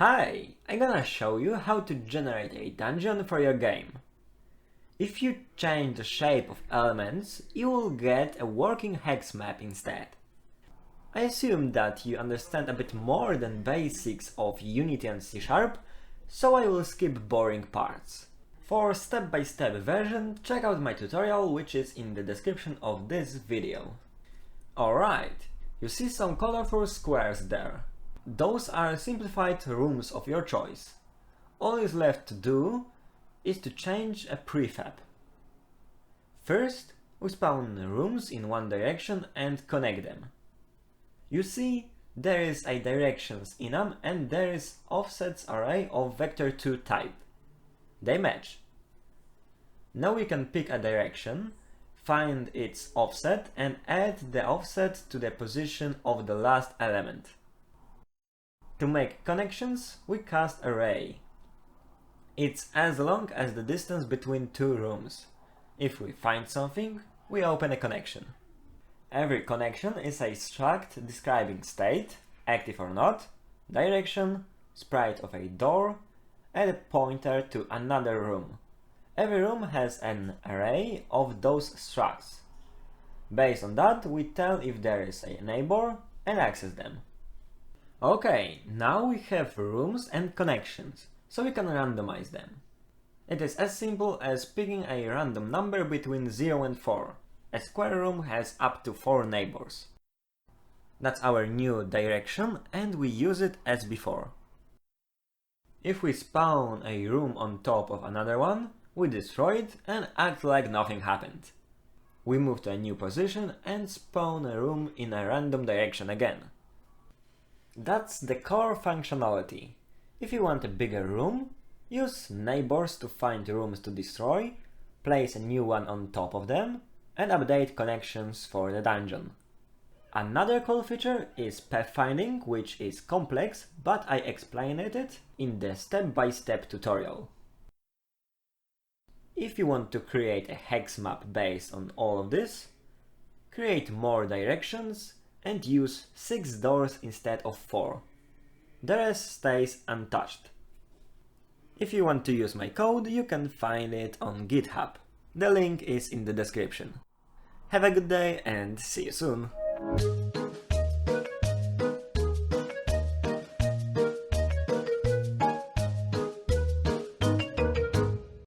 Hi! I'm gonna show you how to generate a dungeon for your game. If you change the shape of elements, you will get a working hex map instead. I assume that you understand a bit more than basics of Unity and C#, so I will skip boring parts. For step-by-step version, check out my tutorial, which is in the description of this video. Alright, you see some colorful squares there. Those are simplified rooms of your choice. All is left to do is to change a prefab. First, we spawn rooms in one direction and connect them. You see, there is a directions enum and there is offsets array of vector2 type. They match. Now we can pick a direction, find its offset and add the offset to the position of the last element. To make connections, we cast a ray. It's as long as the distance between two rooms. If we find something, we open a connection. Every connection is a struct describing state, active or not, direction, sprite of a door, and a pointer to another room. Every room has an array of those structs. Based on that, we tell if there is a neighbor and access them. Okay, now we have rooms and connections, so we can randomize them. It is as simple as picking a random number between 0 and 4. A square room has up to 4 neighbors. That's our new direction and we use it as before. If we spawn a room on top of another one, we destroy it and act like nothing happened. We move to a new position and spawn a room in a random direction again. That's the core functionality. If you want a bigger room, use neighbors to find rooms to destroy, place a new one on top of them, and update connections for the dungeon. Another cool feature is pathfinding, which is complex, but I explained it in the step-by-step tutorial. If you want to create a hex map based on all of this, create more directions and use 6 doors instead of 4. The rest stays untouched. If you want to use my code, you can find it on GitHub. The link is in the description. Have a good day and see you soon!